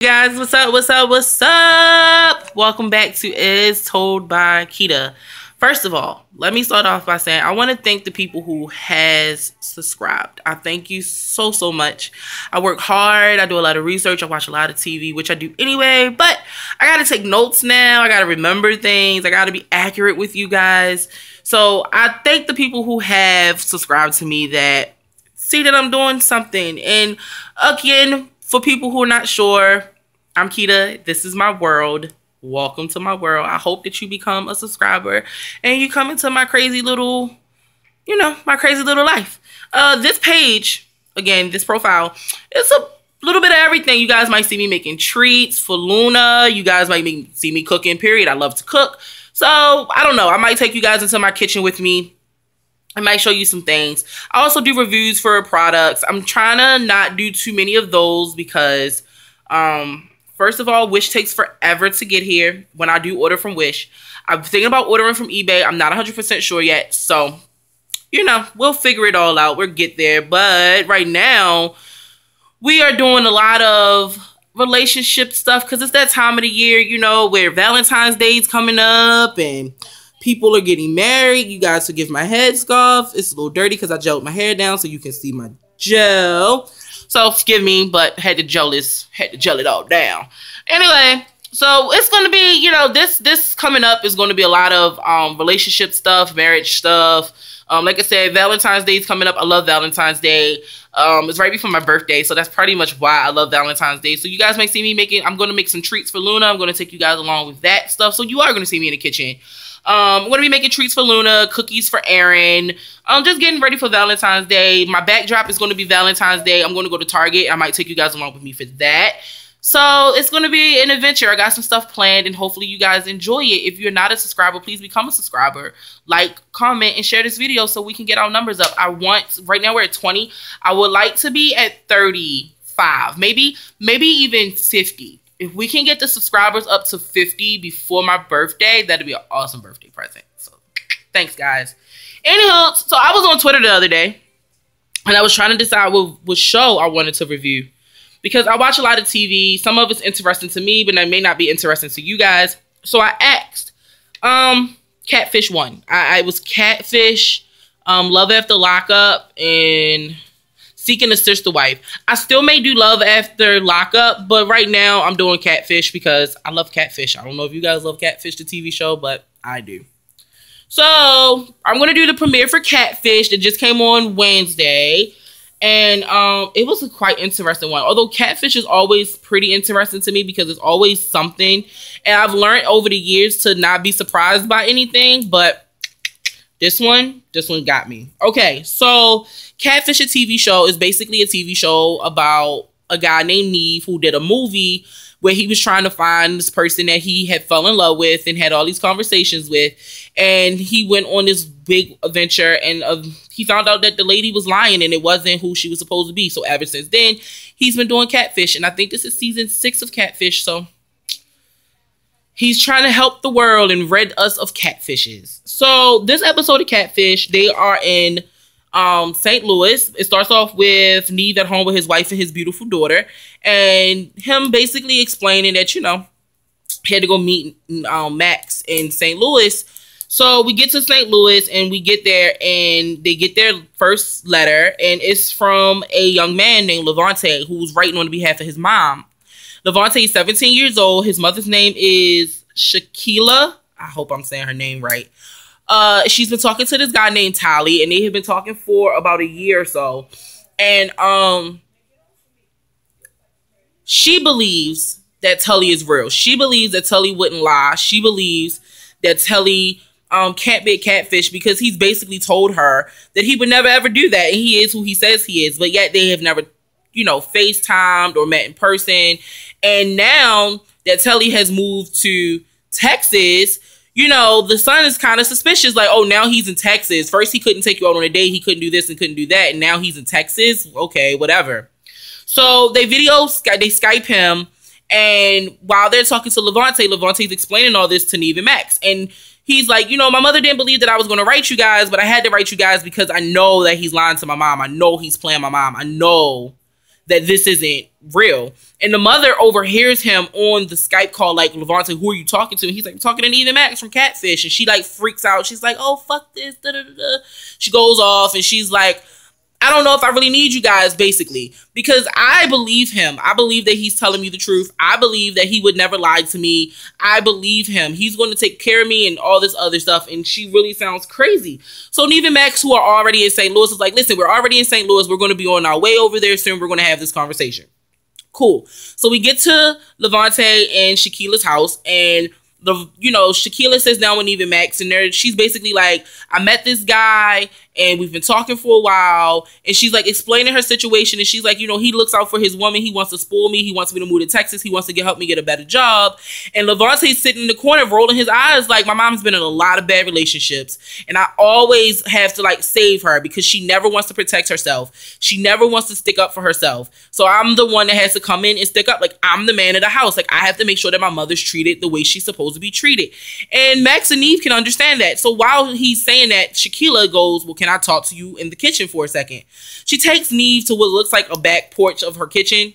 Guys, what's up? Welcome back to Astoldbykeeta. First of all, let me start off by saying I want to thank the people who has subscribed. I thank you so much. I work hard, I do a lot of research, I watch a lot of TV, which I do anyway, but I gotta take notes now, I gotta remember things, I gotta be accurate with you guys. So I thank the people who have subscribed to me that see that I'm doing something. And again, for people who are not sure, I'm Keeta. This is my world. Welcome to my world. I hope that you become a subscriber and you come into my crazy little, my crazy little life. This page, again, this profile, it's a little bit of everything. You guys might see me making treats for Luna. You guys might see me cooking, period. I love to cook. So, I don't know. I might take you guys into my kitchen with me. I might show you some things. I also do reviews for products. I'm trying to not do too many of those because, first of all, Wish takes forever to get here when I do order from Wish. I'm thinking about ordering from eBay. I'm not 100% sure yet. So, we'll figure it all out. We'll get there. But right now, we are doing a lot of relationship stuff because it's that time of the year, where Valentine's Day is coming up and people are getting married. You guys forgive my headscarf. It's a little dirty because I gelled my hair down so you can see my gel. So forgive me, but had to gel it all down. Anyway, so it's gonna be, this coming up is gonna be a lot of relationship stuff, marriage stuff. Like I said, Valentine's Day is coming up. I love Valentine's Day. It's right before my birthday, so that's pretty much why I love Valentine's Day. So you guys might see me I'm gonna make some treats for Luna. I'm gonna take you guys along with that stuff. So you are gonna see me in the kitchen. I'm going to be making treats for Luna, cookies for Aaron. I'm just getting ready for Valentine's Day. My backdrop is going to be Valentine's Day. I'm going to go to Target. I might take you guys along with me for that. So it's going to be an adventure. I got some stuff planned and hopefully you guys enjoy it. If you're not a subscriber, please become a subscriber. Like, comment, and share this video so we can get our numbers up. Right now we're at 20. I would like to be at 35, maybe even 50. If we can get the subscribers up to 50 before my birthday, that'd be an awesome birthday present. So, thanks, guys. Anyhow, so I was on Twitter the other day, and I was trying to decide what show I wanted to review. Because I watch a lot of TV. Some of it's interesting to me, but it may not be interesting to you guys. So I asked, Catfish 1. I was Catfish, Love After Lockup, and Seeking a Sister Wife. I still may do Love After Lockup, but right now I'm doing Catfish because I love Catfish. I don't know if you guys love Catfish, the TV show, but I do. So I'm going to do the premiere for Catfish that just came on Wednesday. And it was a quite interesting one. Although Catfish is always pretty interesting to me because it's always something. And I've learned over the years to not be surprised by anything, but this one got me. Okay, so Catfish, a TV show, is basically a TV show about a guy named Neve who did a movie where he was trying to find this person that he had fell in love with and had all these conversations with. And he went on this big adventure and he found out that the lady was lying and it wasn't who she was supposed to be. So ever since then, he's been doing Catfish. And I think this is season 6 of Catfish. So he's trying to help the world and rid us of catfishes. So this episode of Catfish, they are in St. Louis. It starts off with Neve at home with his wife and his beautiful daughter. And him basically explaining that, he had to go meet Max in St. Louis. So we get to St. Louis and we get there and they get their first letter. And it's from a young man named Levante who's writing on behalf of his mom. Levante is 17 years old. His mother's name is Shaquila. I hope I'm saying her name right. She's been talking to this guy named Tally, and they have been talking for about a year or so. And she believes that Tully is real. She believes that Tully wouldn't lie. She believes that Tully can't be a catfish because he's basically told her that he would never ever do that, and he is who he says he is. But yet they have never, FaceTimed or met in person. And now that Tully has moved to Texas, the son is kind of suspicious. Like, oh, now he's in Texas. First, he couldn't take you out on a date. He couldn't do this and couldn't do that. And now he's in Texas. Okay, whatever. So they Skype him. And while they're talking to Levante, Levante's explaining all this to Neve and Max. And he's like, my mother didn't believe that I was going to write you guys, but I had to write you guys because I know that he's lying to my mom. I know he's playing my mom. I know that this isn't real. And the mother overhears him on the Skype call, like, Levante, who are you talking to? And he's like, I'm talking to Neve and Max from Catfish. And she like freaks out. She's like, oh, fuck this. Da, da, da, da. She goes off and she's like, I don't know if I really need you guys, basically, because I believe him. I believe that he's telling me the truth. I believe that he would never lie to me. I believe him. He's going to take care of me and all this other stuff. And she really sounds crazy. So Neve and Max, who are already in St. Louis, is like, listen, we're already in St. Louis. We're going to be on our way over there soon. We're going to have this conversation. Cool. So we get to Levante and Shaquila's house, and Shaquila sits down with Neve and Max, and she's basically like, I met this guy and we've been talking for a while, and she's like explaining her situation, and she's like, he looks out for his woman, he wants to spoil me, he wants me to move to Texas, he wants to help me get a better job. And Levante's sitting in the corner rolling his eyes like, my mom's been in a lot of bad relationships, and I always have to like save her because she never wants to protect herself, she never wants to stick up for herself, so I'm the one that has to come in and stick up. Like, I'm the man of the house, like I have to make sure that my mother's treated the way she's supposed to be treated. And Max and Neve can understand that. So while he's saying that, Shaquila goes, well, can I talk to you in the kitchen for a second? She takes Neve to what looks like a back porch of her kitchen.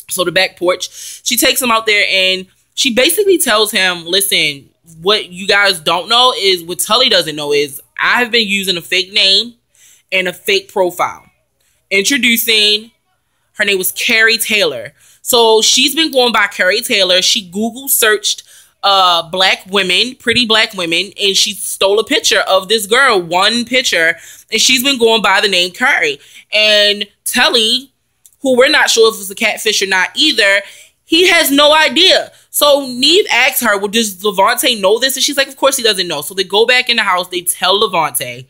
So the back porch, she takes him out there and she basically tells him, listen, what you guys don't know is, what Tully doesn't know is, I have been using a fake name and a fake profile. Introducing, her name was Carrie Taylor. So she's been going by Carrie Taylor. She Google searched black women, pretty black women, and she stole a picture of this girl, one picture, and she's been going by the name Carrie. And Telly, who we're not sure if it's a catfish or not either, he has no idea. So Neve asks her, well, does Levante know this? And she's like, of course he doesn't know. So they go back in the house, they tell Levante.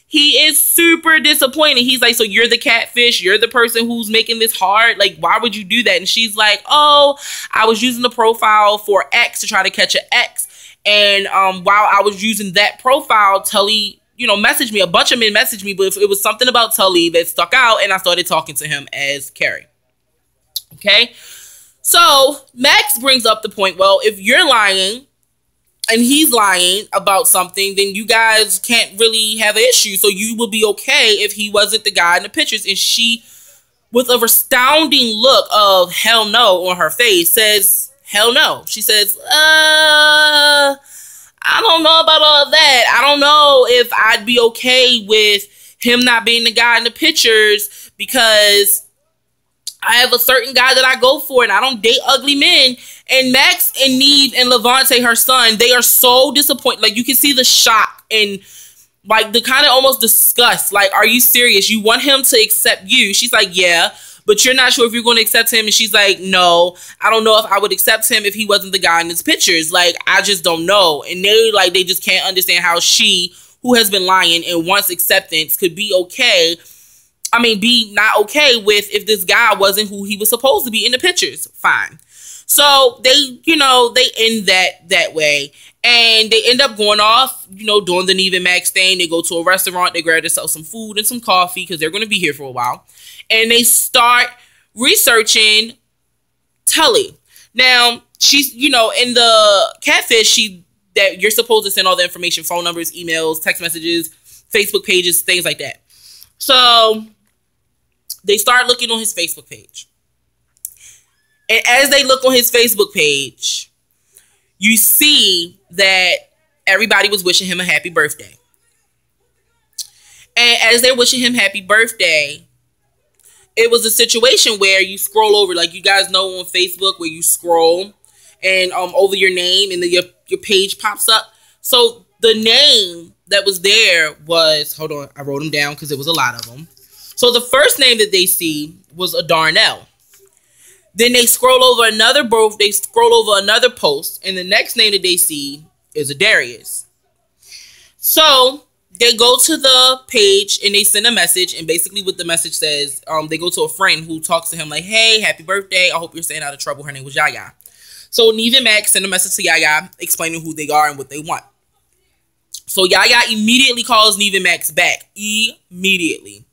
He is super disappointed. He's like, so you're the catfish? You're the person who's making this hard? Like, why would you do that? And she's like, oh, I was using the profile for X to try to catch an X. And while I was using that profile, Tully, messaged me. A bunch of men messaged me, but it was something about Tully that stuck out, and I started talking to him as Carrie. Okay? So Max brings up the point, well, if you're lying and he's lying about something, then you guys can't really have an issue. So you would be okay if he wasn't the guy in the pictures. And she, with a astounding look of hell no on her face, says, hell no. She says, I don't know about all of that. I don't know if I'd be okay with him not being the guy in the pictures, because I have a certain guy that I go for, and I don't date ugly men. And Max and Neve and Levante, her son, they are so disappointed. Like, you can see the shock and like the kind of almost disgust. Like, are you serious? You want him to accept you? She's like, yeah, but you're not sure if you're going to accept him. And she's like, no, I don't know if I would accept him if he wasn't the guy in his pictures. Like, I just don't know. And they just can't understand how she, who has been lying and wants acceptance, could be okay. I mean, be not okay with if this guy wasn't who he was supposed to be in the pictures. Fine. So they, they end that way. And they end up going off, doing the Neve and Max thing. They go to a restaurant. They grab themselves some food and some coffee because they're going to be here for a while. And they start researching Tully. Now, she's, in the catfish, that you're supposed to send all the information, phone numbers, emails, text messages, Facebook pages, things like that. So they start looking on his Facebook page. And as they look on his Facebook page, you see that everybody was wishing him a happy birthday. And as they're wishing him happy birthday, it was a situation where you scroll over, like you guys know on Facebook, where you scroll and over your name and then your page pops up. So the name that was there was, hold on, I wrote them down because it was a lot of them. So the first name that they see was a Darnell. Then they scroll over another post, and the next name that they see is a Darius. So they go to the page and they send a message, and basically what the message says, they go to a friend who talks to him like, hey, happy birthday, I hope you're staying out of trouble. Her name was Yaya. So Neve and Max send a message to Yaya explaining who they are and what they want. So Yaya immediately calls Neve and Max back. Immediately.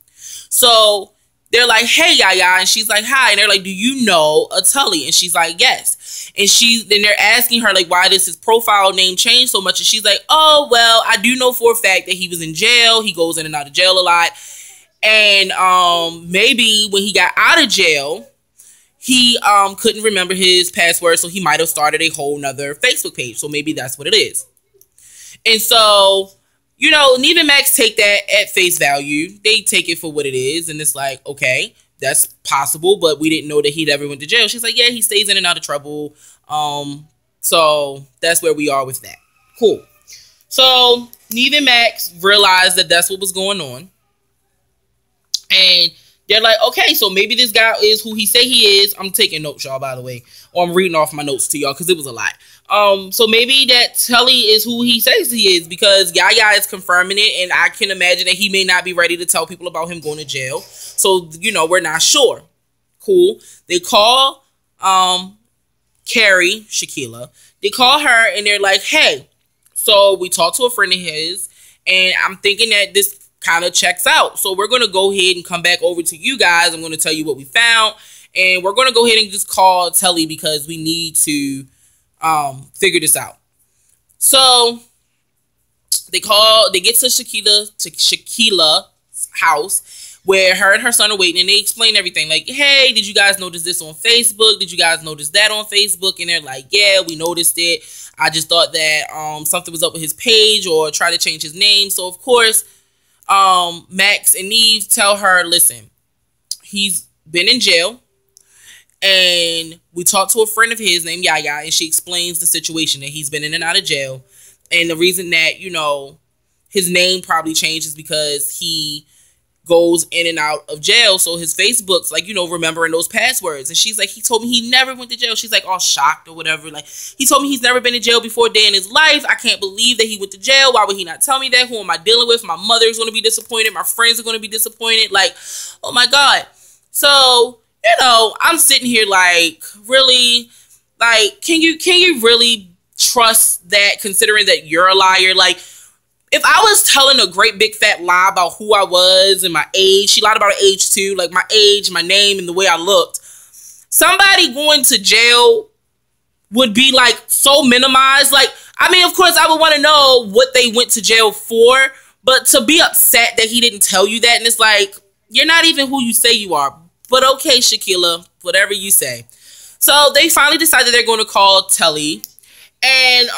So they're like, hey, Yaya. And she's like, hi. And they're like, do you know a Tully? And she's like, yes. And then they're asking her, like, why does his profile name change so much? And she's like, oh, well, I do know for a fact that he was in jail. He goes in and out of jail a lot. And maybe when he got out of jail, he couldn't remember his password, so he might have started a whole nother Facebook page. So maybe that's what it is. And so, you know, Neve and Max take that at face value. They take it for what it is, and it's like, okay, that's possible, but we didn't know that he'd ever went to jail. She's like, yeah, he stays in and out of trouble. So that's where we are with that. Cool. So Neve and Max realized that that's what was going on. And they're like, okay, so maybe this guy is who he say he is. I'm taking notes, y'all, by the way. Or I'm reading off my notes to y'all because it was a lot. So maybe that Telly is who he says he is, because Yaya is confirming it, and I can imagine that he may not be ready to tell people about him going to jail. So, you know, we're not sure. Cool. They call Carrie, Shaquilla. They call her, and they're like, hey, so we talked to a friend of his, and I'm thinking that this kind of checks out. So we're going to go ahead and come back over to you guys. I'm going to tell you what we found, and we're going to go ahead and just call Telly because we need to figure this out. So they get to Shaquilla's house where her and her son are waiting, and they explain everything. Like, hey, did you guys notice this on Facebook? Did you guys notice that on Facebook? And they're like, yeah, we noticed it. I just thought that something was up with his page or try to change his name. So of course, Max and Neve tell her, listen, he's been in jail, and we talked to a friend of his named Yaya, and she explains the situation, that he's been in and out of jail, and the reason that, you know, his name probably changes because he goes in and out of jail, so his Facebook's like, you know, remembering those passwords. And she's like, he told me he never went to jail. She's like all shocked or whatever, like, he told me he's never been in jail before a day in his life. I can't believe that he went to jail. Why would he not tell me that? Who am I dealing with? My mother's going to be disappointed. My friends are going to be disappointed. Like, oh my God. So, you know, I'm sitting here like, really, like, can you really trust that, considering that you're a liar? Like, if I was telling a great big fat lie about who I was and my age, she lied about her age too, like my age, my name, and the way I looked, somebody going to jail would be like so minimized. Like, I mean, of course I would want to know what they went to jail for, but to be upset that he didn't tell you that, and it's like, you're not even who you say you are. But okay, Shaquilla, whatever you say. So they finally decided they're going to call Telly, and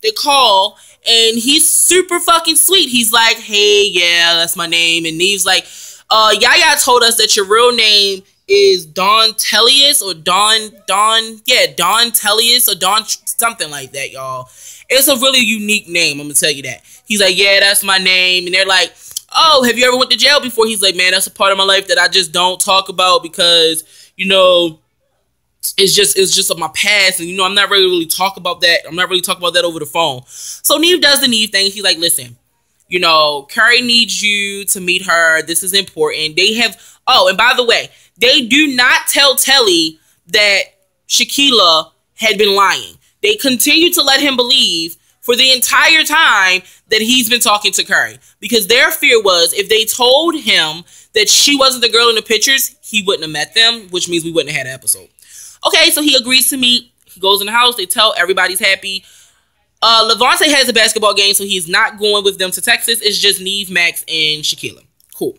they call, and he's super fucking sweet. He's like, hey, yeah, that's my name. And Neve's like, Yaya told us that your real name is Don Tellius, or Don Tellius, or Don something like that, y'all. It's a really unique name, I'm gonna tell you that. He's like, yeah, that's my name. And they're like, oh, have you ever went to jail before? He's like, man, that's a part of my life that I just don't talk about because, you know, it's just of my past, and you know, I'm not really talk about that. I'm not really talking about that over the phone. So Neve does the Neve thing. He's like, listen, you know, Carrie needs you to meet her. This is important. They have, oh, and by the way, they do not tell Telly that Shaquilla had been lying. They continue to let him believe for the entire time that he's been talking to Carrie, because their fear was if they told him that she wasn't the girl in the pictures, he wouldn't have met them, which means we wouldn't have had an episode. Okay, so he agrees to meet. He goes in the house. They tell everybody's happy. Levante has a basketball game, so he's not going with them to Texas. It's just Neve, Max, and Shaquilla. Cool.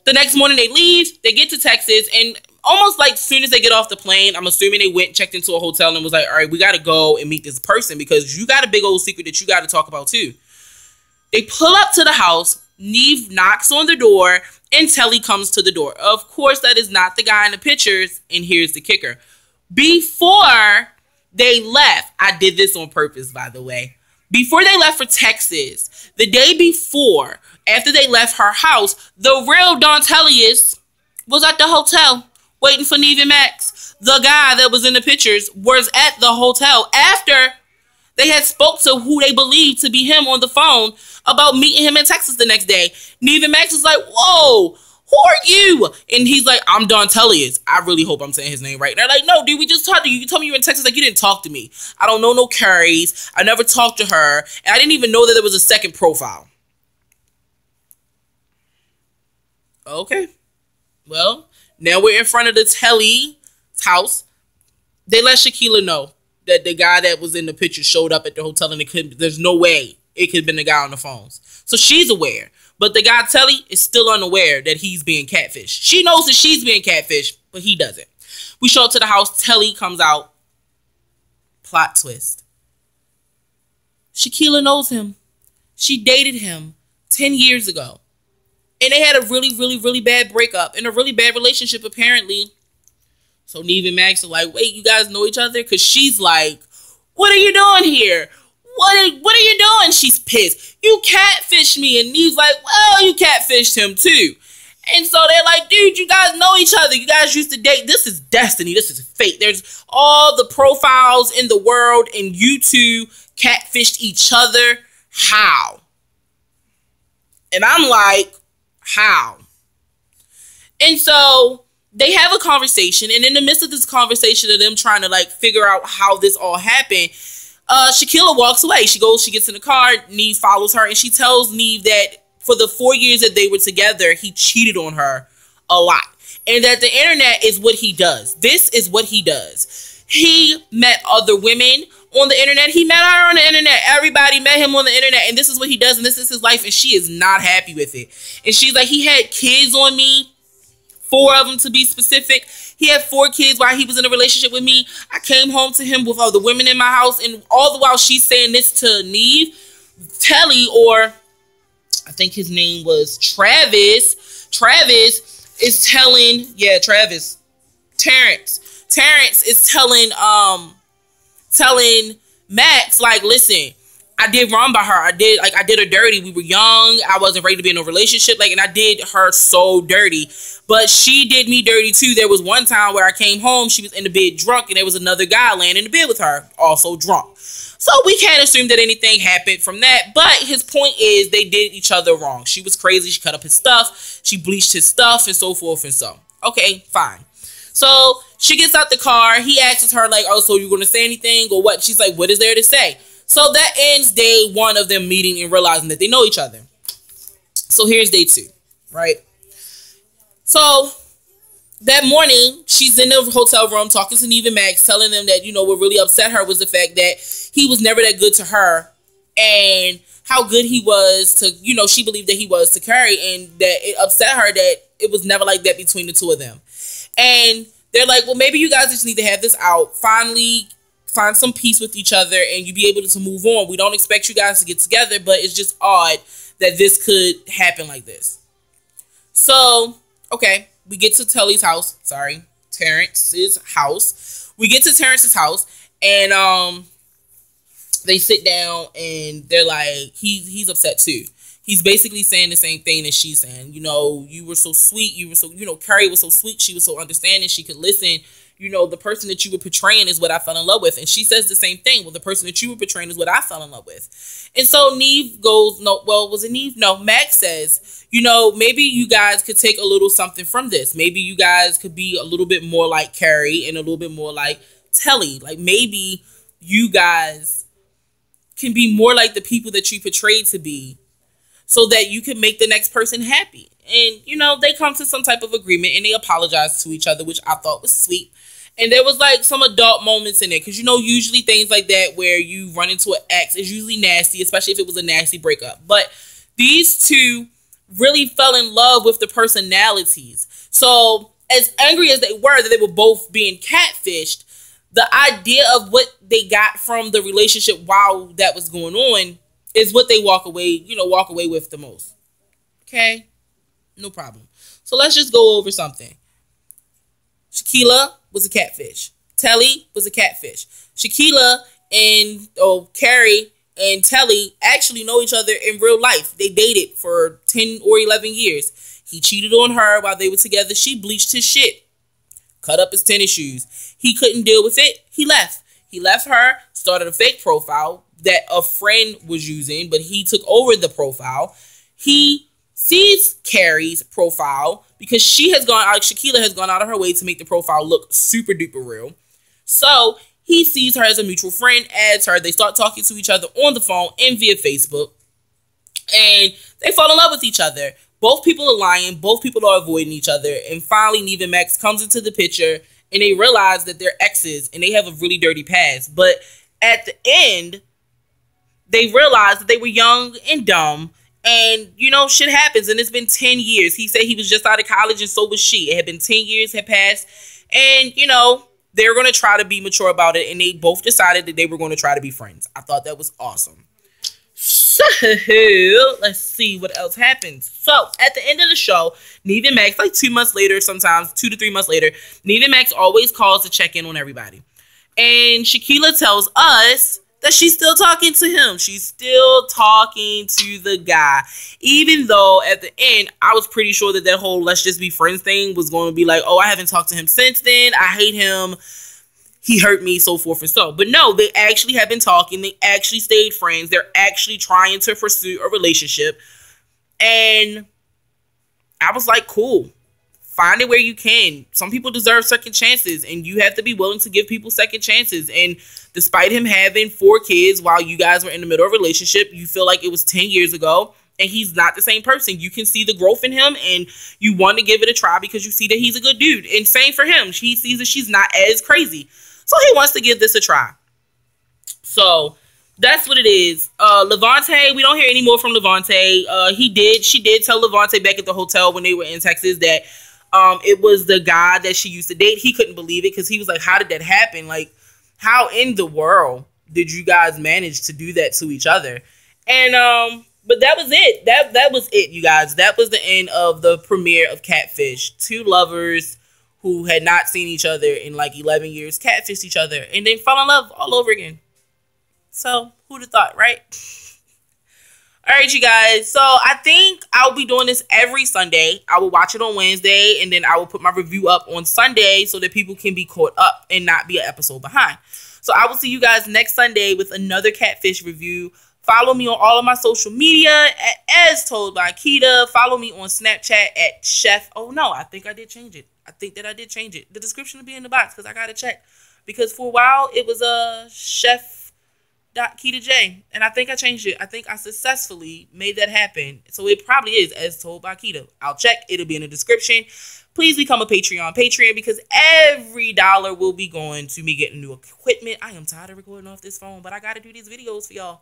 The next morning they leave. They get to Texas, and almost like as soon as they get off the plane, I'm assuming they went, checked into a hotel, and was like, all right, we got to go and meet this person because you got a big old secret that you got to talk about too. They pull up to the house. Neve knocks on the door, and Telly comes to the door. Of course, that is not the guy in the pictures, and here's the kicker. Before they left, I did this on purpose, by the way. Before they left for Texas, the day before, after they left her house, the real Don Tellius was at the hotel waiting for Neve and Max. The guy that was in the pictures was at the hotel after they had spoke to who they believed to be him on the phone about meeting him in Texas the next day. Neve and Max was like, whoa, who are you? And he's like, I'm Don Tellius. I really hope I'm saying his name right. And they're like, no, dude, we just talked to you. You told me you were in Texas. Like, you didn't talk to me. I don't know no Carries. I never talked to her. And I didn't even know that there was a second profile. Okay. Well, now we're in front of the Telly's house. They let Shaquilla know that the guy that was in the picture showed up at the hotel, and there's no way it could have been the guy on the phones. So she's aware. But the guy Telly is still unaware that he's being catfished. She knows that she's being catfished, but he doesn't. We show up to the house. Telly comes out. Plot twist. Shaquilla knows him. She dated him 10 years ago. And they had a really, really, really bad breakup and a really bad relationship, apparently. So Neve and Max are like, wait, you guys know each other? Because she's like, what are you doing here? What are you doing? She's pissed. You catfished me. And Neve's like, well, you catfished him too. And so they're like, dude, you guys know each other. You guys used to date. This is destiny. This is fate. There's all the profiles in the world, and you two catfished each other. How? And I'm like, how? And so they have a conversation, and in the midst of this conversation of them trying to like figure out how this all happened, Shaquilla walks away. She gets in the car. Neve follows her, and she tells Neve that for the 4 years that they were together, he cheated on her a lot. And that the internet is what he does. This is what he does. He met other women on the internet. He met her on the internet. Everybody met him on the internet. And this is what he does. And this is his life. And she is not happy with it. And she's like, he had kids on me. 4 of them to be specific. He had 4 kids while he was in a relationship with me. I came home to him with all the women in my house. And all the while she's saying this to Neve, Telly, or I think his name was Travis. Travis is telling, Terrence is telling Max, like, listen, I did wrong by her. I did her dirty. We were young. I wasn't ready to be in a relationship. And I did her so dirty. But she did me dirty too. There was one time where I came home, she was in the bed drunk, and there was another guy laying in the bed with her, also drunk. So we can't assume that anything happened from that. But his point is they did each other wrong. She was crazy. She cut up his stuff. She bleached his stuff and so forth and so. Okay, fine. So she gets out the car. He asks her like, oh, so you going to say anything or what? She's like, what is there to say? So that ends day 1 of them meeting and realizing that they know each other. So here's day 2, right? So that morning, she's in the hotel room talking to Neve and Max, telling them that, what really upset her was the fact that he was never that good to her and how good he was to, she believed that he was to Carrie, and that it upset her that it was never like that between the 2 of them. And they're like, well, maybe you guys just need to have this out. Finally find some peace with each other and you be able to move on. We don't expect you guys to get together, but it's just odd that this could happen like this. So, okay, we get to Telly's house. Sorry, Terrence's house. We get to Terrence's house, and they sit down, and they're like, he's upset too. He's basically saying the same thing that she's saying. You were so sweet. You were so, Carrie was so sweet. She was so understanding. She could listen. The person that you were portraying is what I fell in love with. And she says the same thing. Well, the person that you were portraying is what I fell in love with. And so Neve goes, no, well, was it Neve? No, Max says, maybe you guys could take a little something from this. Maybe you guys could be a little bit more like Carrie and a little bit more like Telly. Like maybe you guys can be more like the people that you portrayed to be so that you can make the next person happy. And, they come to some type of agreement and they apologize to each other, which I thought was sweet. And there was like some adult moments in there. Because, usually things like that where you run into an ex is usually nasty, especially if it was a nasty breakup. But these 2 really fell in love with the personalities. So as angry as they were that they were both being catfished, the idea of what they got from the relationship while that was going on is what they walk away with the most. Okay? No problem. So let's just go over something. Shaquilla was a catfish. Telly was a catfish. Shaquilla and Carrie and Telly actually know each other in real life. They dated for 10 or 11 years. He cheated on her while they were together. She bleached his shit. Cut up his tennis shoes. He couldn't deal with it. He left. He left her, started a fake profile that a friend was using, but he took over the profile. He sees Carrie's profile because Shaquilla has gone out of her way to make the profile look super duper real. So he sees her as a mutual friend, adds her. They start talking to each other on the phone and via Facebook. And they fall in love with each other. Both people are lying. Both people are avoiding each other. And finally, Neve and Max comes into the picture and they realize that they're exes and they have a really dirty past. But at the end, they realized that they were young and dumb And, you know, shit happens. And it's been 10 years. He said he was just out of college and so was she. It had been 10 years had passed. And, you know, they were going to try to be mature about it. And they both decided that they were going to try to be friends. I thought that was awesome. So, let's see what else happens. So, at the end of the show, Neve and Max, like 2 months later, sometimes 2 to 3 months later, Neve and Max always calls to check in on everybody. And Shaquilla tells us that she's still talking to him. She's still talking to the guy. Even though at the end, I was pretty sure that that whole let's just be friends thing was going to be like, oh, I haven't talked to him since then. I hate him. He hurt me, so forth and so. But no, they actually have been talking. They actually stayed friends. They're actually trying to pursue a relationship. And I was like, cool. Find it where you can. Some people deserve second chances, and you have to be willing to give people second chances. And despite him having 4 kids while you guys were in the middle of a relationship, you feel like it was 10 years ago, and he's not the same person. You can see the growth in him, and you want to give it a try because you see that he's a good dude. And same for him. He sees that she's not as crazy. So he wants to give this a try. So that's what it is. Levante, we don't hear any more from Levante. She did tell Levante back at the hotel when they were in Texas that it was the guy that she used to date. He couldn't believe it because he was like, how did that happen? Like, how in the world did you guys manage to do that to each other? And, but that was it. That was it, you guys. That was the end of the premiere of Catfish. 2 lovers who had not seen each other in like 11 years catfished each other and then fell in love all over again. So, who'd have thought, right? Alright, you guys. So, I think I'll be doing this every Sunday. I will watch it on Wednesday, and then I will put my review up on Sunday so that people can be caught up and not be an episode behind. So, I will see you guys next Sunday with another Catfish review. Follow me on all of my social media at Astoldbykeeta. Follow me on Snapchat at Chef. Oh, no, I think I did change it. I think that I did change it. The description will be in the box because I got to check. Because for a while, it was Chef.KeetaJ. And I think I changed it. I think I successfully made that happen. So it probably is Astoldbykeeta. I'll check. It'll be in the description. Please become a Patreon because every dollar will be going to me getting new equipment. I am tired of recording off this phone, but I got to do these videos for y'all.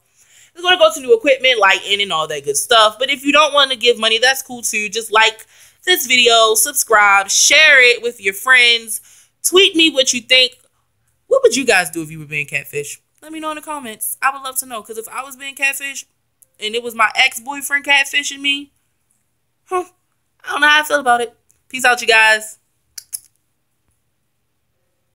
It's going to go to new equipment, lighting, and all that good stuff. But if you don't want to give money, that's cool too. Just like this video, subscribe, share it with your friends, tweet me what you think. What would you guys do if you were being catfish? Let me know in the comments. I would love to know, because if I was being catfish and it was my ex-boyfriend catfishing me, I don't know how I feel about it. Peace out, you guys.